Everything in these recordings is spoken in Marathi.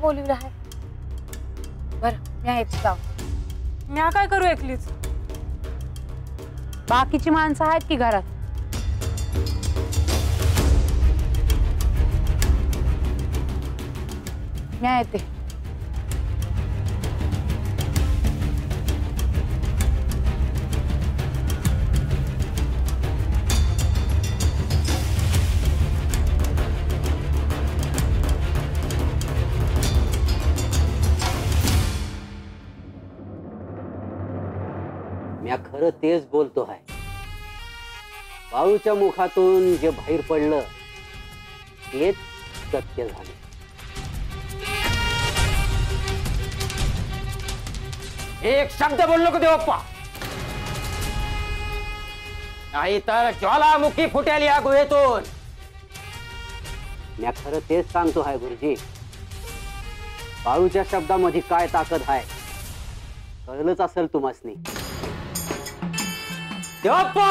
बोलवलं आहे? बरं मी आहेच जाऊ. म्या काय करू एकलीच? बाकीची माणसं आहेत की घरात? मी येते. मी खरं तेच बोलतो आहे. बाळूच्या मुखातून जे बाहेर पडलं तेच सत्य झालं. एक शब्द बोल नको देवप्पा, नाही तर ज्वालामुखी फुटेल या गुहेतून. मी खरं तेच सांगतो आहे गुरुजी. बाळूच्या शब्दामध्ये काय ताकद आहे कळलंच असेल तुम्हासनी. देवप्पा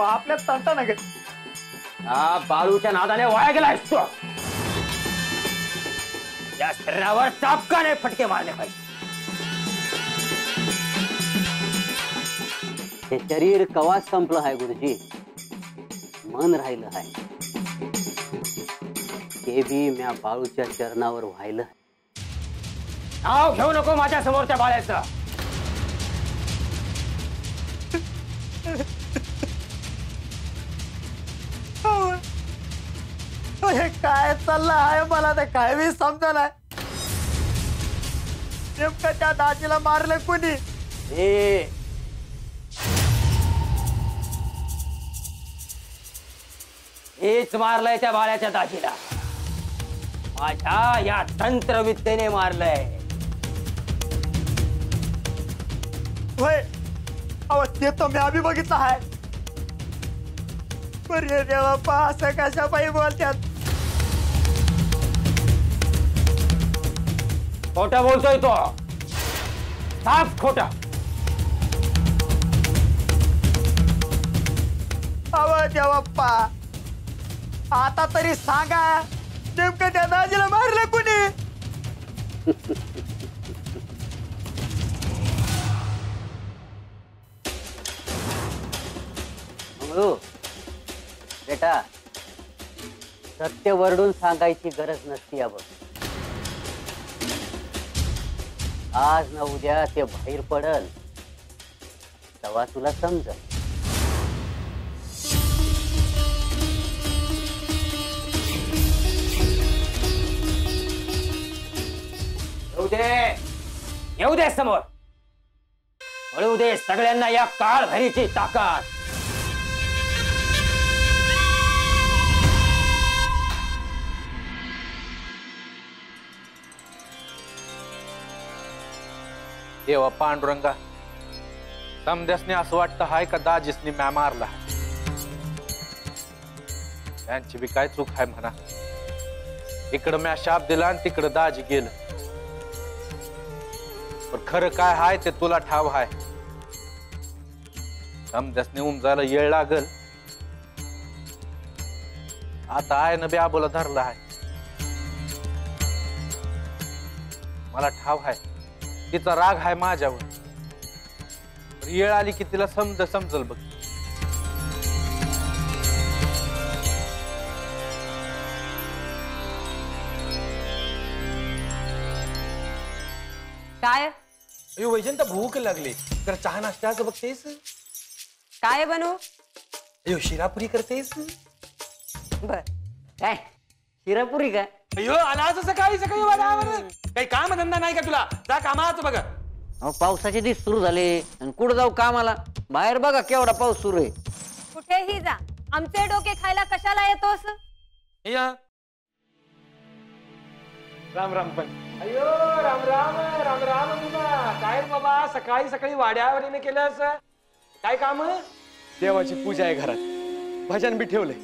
आपल्या तंटा नका. हा बाळूच्या नादाने वाया गेलायस तू. या शरीरावर चापकाने फटके मारले पाहिजे. हे शरीर कवाच संपलं आहे गुरुजी, मन राहिलं आहे. ते बी म्या बाळूच्या चरणावर व्हायलं. नाव घेऊ नको माझ्या समोरच्या बाळ्याचं. हे काय चाललं आहे मला तर काय बी समजा नाही. नेमकं त्या दाजीला मारलं कोणी? हेच मारलंय त्या बाळ्याच्या दाजीला. माझ्या या तंत्रविद्येने मारलंय. होय अहो ते तर मी आम्ही बघितलं आहे. बरे देवा असं कशा पायी बोलतात. खोटा बोलतोय तो, साफ खोटा. अहो देवप्पा आता तरी सांगा नेमकं त्या दाजीला मारलं कोणी? बेटा सत्य वरडून सांगायची गरज नसती. अब आज ना उद्या ते बाहेर पडल तेव्हा तुला समजल. येऊ दे समोर. कळू दे सगळ्यांना या काळभरीची ताकद. देवा पांडुरंगा, समद्यासने असं वाटतं हाय का दाजीसनी म्या मारला. त्यांची बी काय चूक आहे म्हणा. इकडं म्या शाप दिला आणि तिकडं दाजी गेलं. पण खरं काय हाय ते तुला ठाव हाय. समद्यासने उमजायला येळ लागल. आता आहे ना बी आबोला धरला आहे. मला ठाव हाय तिचा राग आहे माझ्यावर. येळ आली की तिला समजल बघ. काय अयो वैजंता भूक लागली तर चहा नाश्त्याचं बघतेस? काय बनवू? अयो शिरापुरी करतेस? बर काय शिरापुरी काय? अयो आलाच सकाळी सकाळी वाड्यावर. काही काम धंदा नाही का तुला? जा कामाच बघ. अहो पावसाचे दिवस सुरू झाले आणि कुठं जाऊ कामाला? बाहेर बघा केवढा पाऊस सुरू आहे. कुठेही जा, आमचे डोके खायला कशाला येतोस? या राम राम. पण अयो राम राम राम राम. तुला काय बाबा सकाळी सकाळी वाड्यावर केलंस? काय काम? देवाची पूजा आहे घरात, भजन बी ठेवलंय.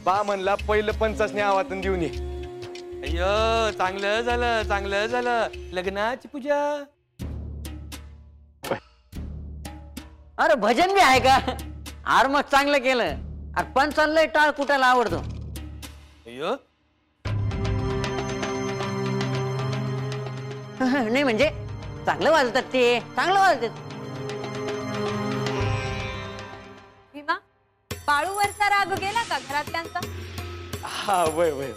बा म्हणला पहिलं पंचासने आवातन देऊन ये. अय्यो चांगलं झालं चांगलं झालं. लग्नाची पूजा. अरे भजन बी आहे का? आर मग चांगलं केलं. अरे पण चाललंय टाळ कुठाला आवडतो. अय्यो नाही म्हणजे चांगलं वाजतात ते, चांगलं वाजतात. भीमा, बाळूवरचा राग गेला का घरातल्यांचा? हा वय वय.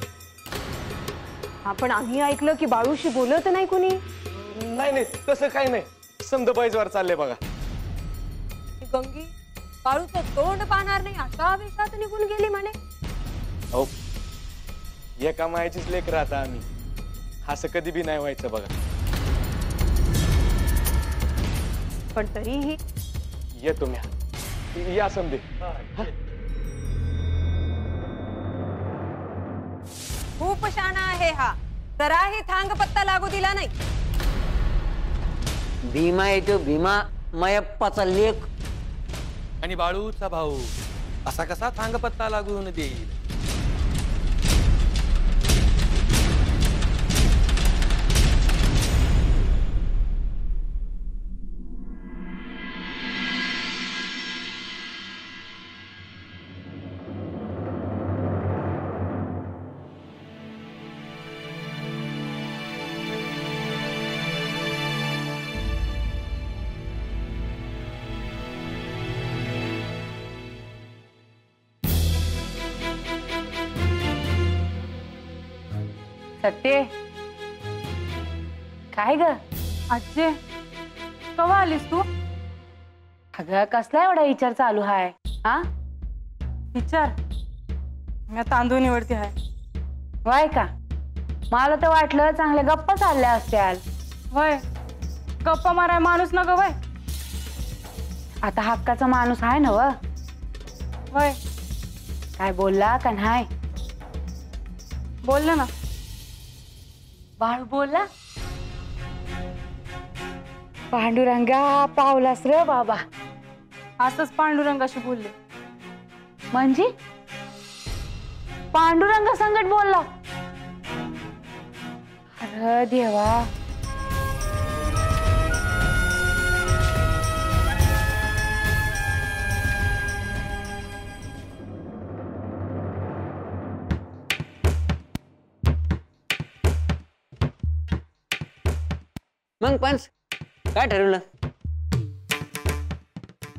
आपण आम्ही ऐकलं की बाळूशी बोलत नाही कुणी. नाही नाही तसं काही नाही, समद बाईजवर चाललंय बघा. ती गंगी बाळूचं तोंड पाहणार नाही अशा आवेशात निघून गेली म्हणे. अहो एका मायाचीच लेकर आता आम्ही, असं कधी बी नाही व्हायचं बघा. पण तरीही येतो मी, या समदे. खूप शाणा आहे हा, जराही थांग पत्ता लागू दिला नाही. भीमा येतो, भीमा मयप्पाचा लेख. आणि बाळूचा भाऊ असा कसा थांगपत्ता लागून देईल? सत्ये, काय ग आजे, कवा आलीस तू? अगं कसला एवढा विचार चालू हाय? हा विचार? मी तांदूळ निवडते हाय. वय का? मला तर वाटलं चांगल्या गप्पा चालल्या असत्याल. वय गप्पा माराय माणूस न ग वय. आता हक्काचा माणूस आहे ना व? वय काय बोलला का नाही? बोलला ना. बाळू बोलला? पांडुरंगा पावलास रे बाबा. असंच पांडुरंगाशी बोलले म्हणजे? पांडुरंगा संकट बोलला? अरे देवा. मग पंच काय ठरवलं?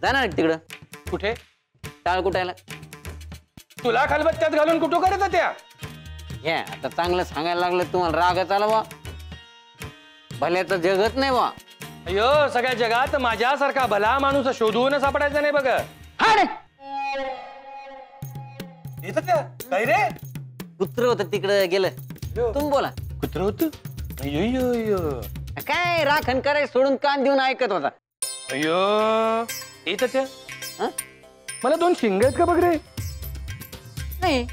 जाणार तिकडं? कुठे? टाळ कुटायला. तुला खलबत्त्यात घालून कुठं करत त्या? हे आता चांगलं सांगायला लागलं तुम्हाला रागच आला बा. भल्याचं जगत नाही बा. अयो सगळ्या जगात माझ्यासारखा भला माणूस शोधून सापडायचा नाही बघ. काय रे? कुत्र होतं तिकडं गेलं. तुम्ही बोला. कुत्र होत? अय्यो काय राखण कराय सोडून कान देऊन ऐकत होता. अय्यो येत त्या. हं? मला दोन शिंग आहेत का बघ रे? नाही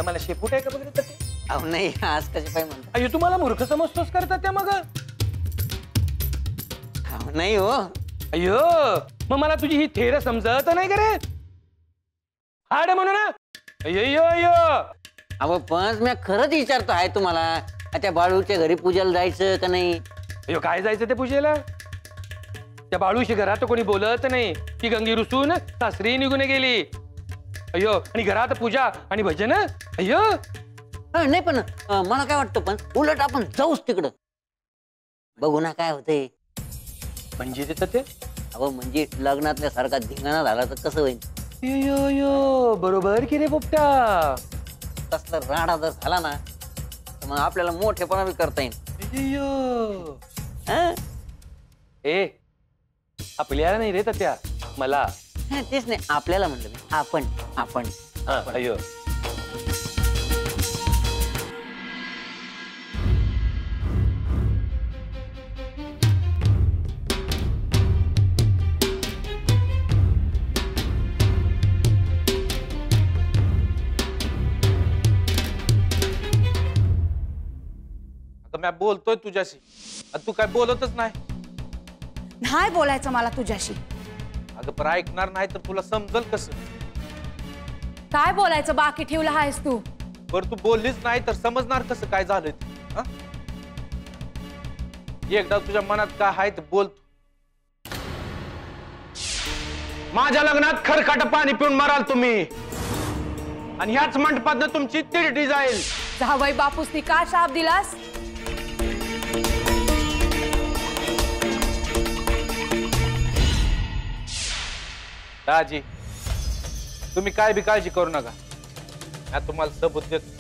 मला शेपूट आहे का बघ रे? अहो नाही, आज कसे पाय म्हणतो. अय्यो तुम्हाला मूर्ख समजतोस करतात त्या मग? अहो नाही हो. अय्यो मग मला तुझी ही थेर समजत नाही का रे? हाड म्हणू ना. अय्यो अय्यो. अहो पण मी खरंच विचारतो आहे तुम्हाला, त्या बाळूच्या घरी पूजेला जायचं का नाही? अयो काय जायचं ते पूजेला? त्या बाळूशी घरात कोणी बोलत नाही. ती गंगी रुसून सासरी निघून गेली. अयो आणि घरात पूजा आणि भजन. अय्यो नाही पण मला काय वाटतं, पण उलट आपण जाऊच तिकडं, बघू ना काय होतंय. म्हणजे देतात ते? अहो म्हणजे लग्नातल्या सारखा धिंगाणा झाला तर कसं होईल? यो बरोबर की रे पोपटा. तसला राडा जर झाला ना तर मग आपल्याला मोठेपणा बी करता येईल. हं? ए आपल्याला नाही रे त्या, मला. तेच नाही, आपल्याला म्हणलं मी. आपण अयो मी बोलतोय तुझ्याशी, तू काय बोलतच नाही. नाही बोलायचं मला तुझ्याशी. अगं पण ऐकणार नाही तर तुला समजल कसं? काय बोलायचं बाकी ठेवलं आहेस तू? बरं तू बोललीच नाही तर समजणार कसं काय झालंय ते? एकदा तुझ्या मनात काय आहे ते बोल. माझ्या लग्नात खरकाट पाणी पिऊन मराल तुम्ही. आणि ह्याच मंडपातनं तुमची तिरडी जाईल. जावई बापूसनी का शाप दिलास? दाजी तुम्ही काय बी काळजी करू नका. मी तुम्हाला सबूत देतो.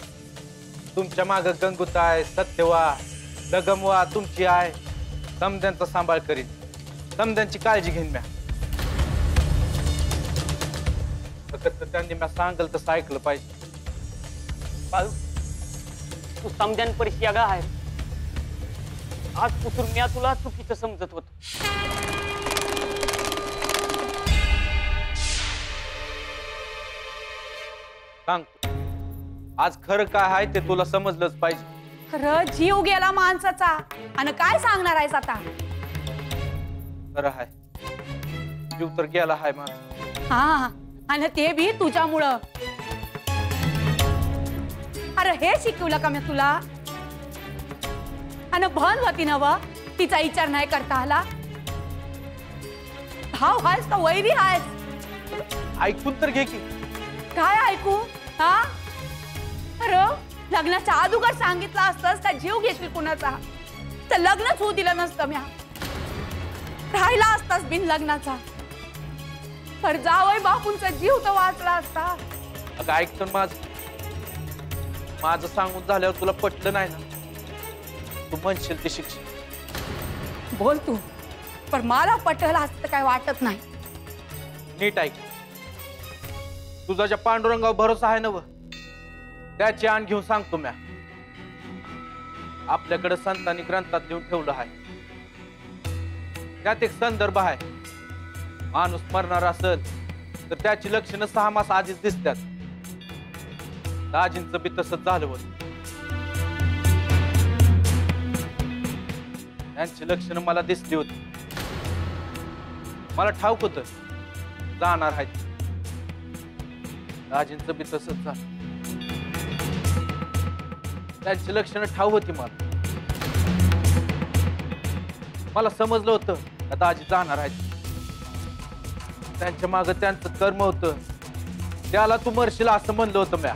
तुमच्या माग गंगूताय, सत्यवा, लगमवा तुमची आहे. समद्यांचा सांभाळ करीन. समद्यांची काळजी घेईन म्या. फक्त त्यांनी म्या सांगल तसं ऐकलं पाहिजे. बाळू तू समजान परिशी यागा आहे. आजपासून मी तुला चुकीचं समजत होतो. सांग आज खरं काय आहे ते तुला समजलंच पाहिजे. खरं जीव गेला माणसाचा आणि काय सांगणार आहेस आता? खरं आहे जीव तर गेला आहे माझा. हा आणि ते बी तुझ्यामुळं. अरे हे शिकवलं का मी तुला? आणि भन होती नव तिचा विचार नाही करता आला. भाव आहेस का वैरी आहेस? ऐकून तर घे की. काय ऐकू? हा अरे लग्नाच्या अगोदर सांगितलं असतंस का जीव घेशील कुणाचा तर लग्नच होऊ दिलं नसतं. म्या राहिला असतास बिन लग्नाचा तर जावई बापूंचा जीव तर वाचला असता. अगं ऐक तर माझं सांगून झाल्यावर तुला पटलं नाही ना. तू म्हणशील ते शिक्षण बोल तू पण मला पटलं असं तर काय वाटत नाही. नीट ऐक. तुझा ज्या पांडुरंगावर भरोसा आहे ना व त्याची आण घेऊन सांगतो म्या. आपल्याकडे संतांनी ग्रंथात लिहून ठेवलं आहे. त्यात एक संदर्भ आहे. माणूस मरणार असेल तर त्याची लक्षणं 6 मास आधीच दिसतात. दाजींचं बी तसंच झालं होतं. त्यांची लक्षणं मला दिसली होती. मला ठाऊक होतं जाणार आहेत. दाजींचं बी तसंच झालं. त्यांची लक्षणं ठाऊक होती मला समजलं होतं का दाजी जाणार आहेत. त्यांच्या मागे त्यांचं कर्म होतं. त्याला तू मरशील असं म्हणलं होतं म्या.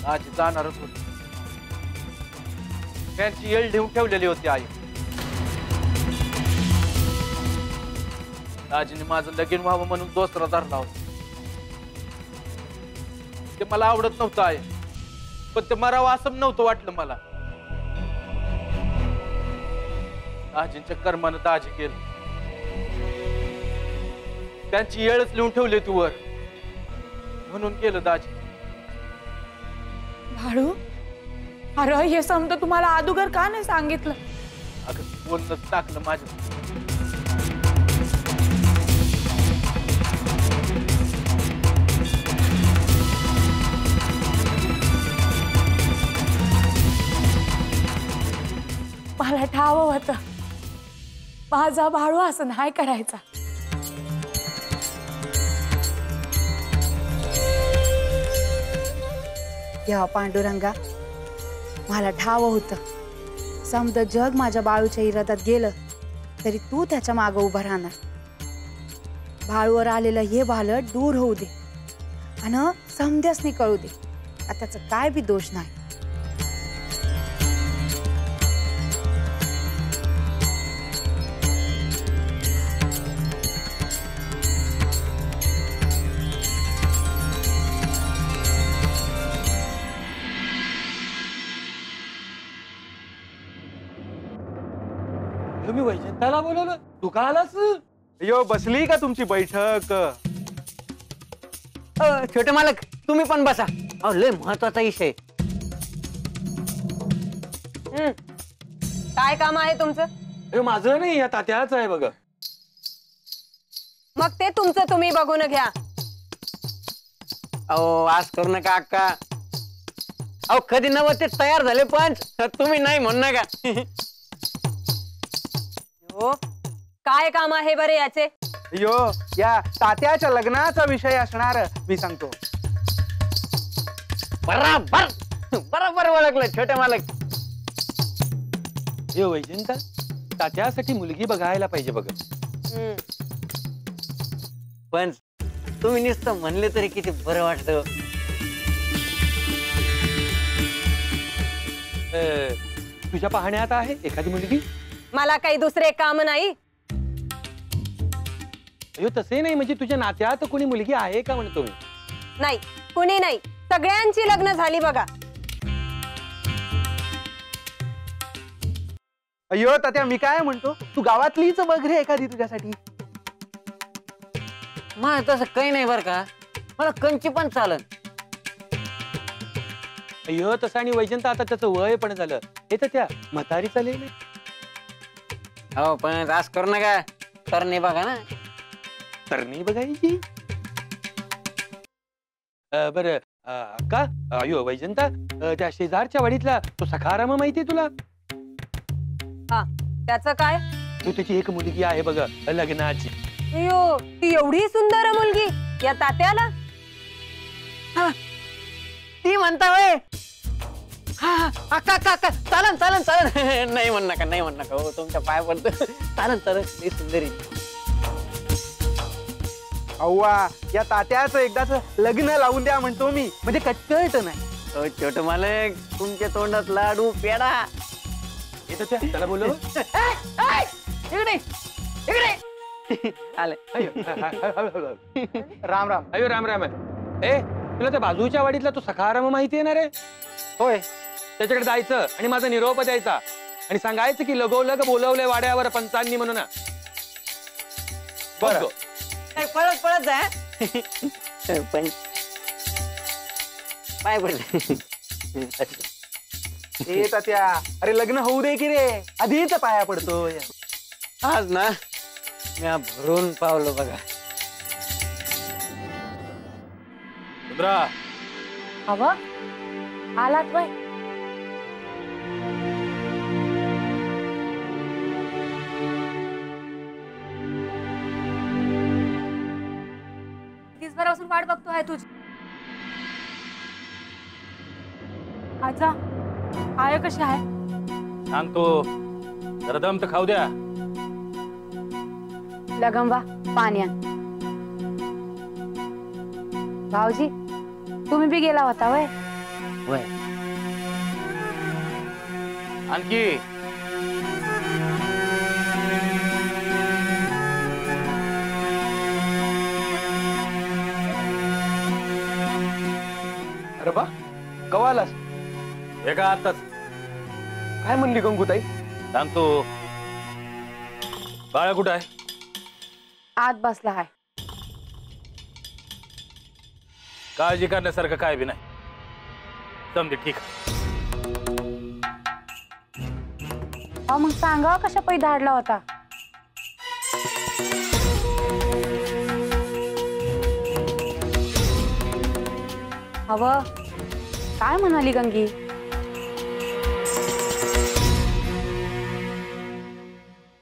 दाजी जाणारच होत. त्यांची येळ ठेवून ठेवलेली होती आई. दाजीने माझं लगीन व्हावं म्हणून दोसरा धरला होता. ते मला आवडत नव्हतं आहे पण ते मरावं असं नव्हतं वाटलं मला. दाजींच्या कर्मानं दाजी गेलं. त्यांची येळच लिहून ठेवली तू वर म्हणून गेलं दाजी. भाडू अरे हे समजा तुम्हाला अगोदर का नाही सांगितलं? अगं बोलणंच टाकलं माझ्या. मला ठाव होतं माझा भाडू असं नाही करायचा. देवा पांडुरंगा मला ठाव होतं समद जग माझ्या बाळूच्या इरादात गेलं तरी तू त्याच्या मागं उभं राहणार. बाळूवर आलेलं हे भालट दूर होऊ दे आणि समध्यासनी कळू दे. त्याचा काय बी दोष नाही. तुम्ही वैजंताला बोलवलं? तू का आलास? यो बसली का तुमची बैठक? छोटे मालक तुम्ही पण बसा. अहो लय महत्वाचा विषय. काय काम आहे तुमचं? हे माझं नाही या तात्याच आहे बघ. मग ते तुमचं तुम्ही बघून घ्या. अहो आज करू नका अक्का. अहो कधी नव ते तयार झाले पण तुम्ही नाही म्हणू नका. हो काय काम आहे बरे याचे? यो या तात्याच्या लग्नाचा विषय असणार मी सांगतो. बराबर बरोबर ओळखलं छोटे मालक. हे वैजंता तात्यासाठी मुलगी बघायला पाहिजे बघ. पण तुम्ही नुसतं म्हणले तरी किती बरं वाटतं. तुझ्या पाहण्यात आहे एखादी मुलगी? मला काही दुसरे काम नाही. अयो तसे नाही, म्हणजे तुझ्या नात्यात कोणी मुलगी आहे का म्हणतो मी. नाही, कुणी नाही. सगळ्यांची लग्न झाली बघा. अयो तात्या मी काय म्हणतो, तू गावातलीच बघ रे एखादी तुझ्यासाठी. मला तसं काही नाही बरं का, मला कंची पण चालन. अय्यो तसं आणि वैजंत आता त्याचं वय पण झालं, हे तर त्या म्हातारी चालेल. हो पण आज करू नका, तर नाही बघा ना. तर नाही बघायची. बर का अयो वैजंता, त्या शेजारच्या वाडीतला तो सखाराम माहितीये तुला? हा, त्याचं काय? तो त्याची एक मुलगी आहे बघ लग्नाची. अयो, ती एवढी सुंदर मुलगी या तात्याला? ती म्हणता वय चालन चालन चालन. नाही म्हण नका, नाही म्हण नका हो, तुमच्या पाय पडतो. चालन चालन, लई सुंदरी. अव्वा या तात्याचं एकदाच लग्न लावून द्या म्हणतो मी, म्हणजे कटकट नाही. हो छोट मालक, तुमच्या तोंडात लाडू पेडा. येतो त्याला बोललो. इकडे इकडे आले. राम राम. अयो राम राम. ए तुला त्या बाजूच्या वाडीतला तो सखाराम माहिती आहे ना रे? होय. त्याच्याकडे जायचं आणि माझा निरोप द्यायचा आणि सांगायचं की लगोलग बोलवलंय वाड्यावर पंचांनी म्हणून. बरं पळत पळत जा. पण पाय पडले. ए तात्या, अरे लग्न होऊ दे की रे, आधीच पाया पडतोय. आज ना मी भरून पावलो बघा. सुंदरा, हवं आलात वय. दिवसभरापासून वाट बघतो आहे तुझी. आजा आय कशी आहे? सांगतो जरा दम तर खाऊ द्या. लगंबा पाणी आण. भाऊजी तुम्ही बी गेला होता वय? वय आणखी अरे बा कवा आलास? एका आताच काय म्हणली गंगूताई? सांगतो. बाळा कुठं आहे? आत बसला हाय. काळजी करण्यासारखं काय बी नाही, समजे ठीक आहे. अहो मग सांगा कशा पै धाडला होता? हवं काय म्हणाली गंगी?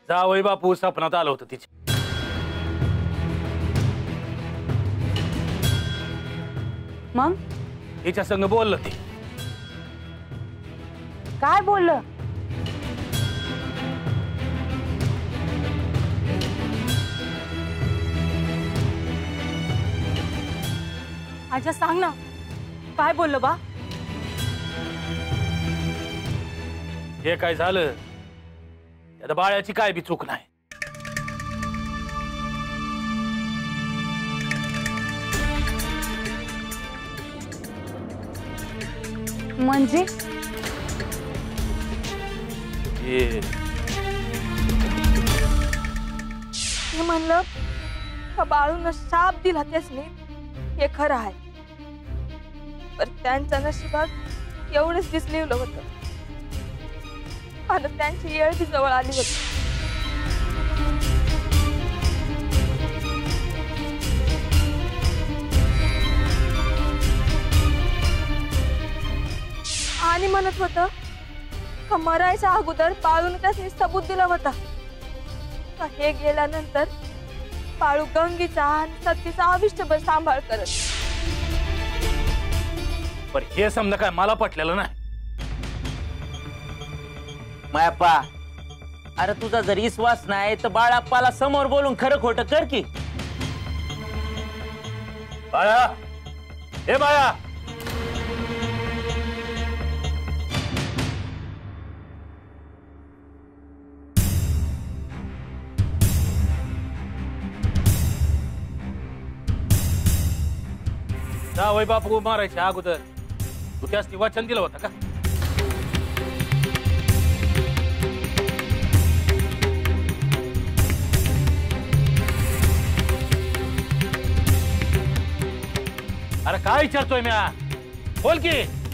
जावई बापू सपनात आलं होतं तिचे. मग तिच्या संग बोललं ते. काय बोललं? आजा सांग ना, काय बोललं बा? हे काय झालं त्यात बाळ्याची काय बी चूक नाही. म्हणजे मी म्हणलं का बाळून शाप दिला त्यासने, हे खरं आहे. पण त्यांच्या नशिबात एवढंच दिसलेलं होतं आणि त्यांची येळ बी जवळ आली होती. आणि म्हणत होतं का मरायच्या अगोदर बाळून त्यासनी सबूत दिला होता का हे गेल्यानंतर बाळू गंगीचा आणि सतीचा आविष्टभर सांभाळ करत. पण हे समजा काय मला पटलेलं नाही. मायाप्पा, अरे तुझा जर विश्वास नाही तर बाळाप्पाला समोर बोलून खरं खोटं कर की. बाळा, हे बाळा, जावई बापू मारायच्या अगोदर तू त्यास वचन दिलं होतं का? अरे काय विचारतोय म्या? बोल की.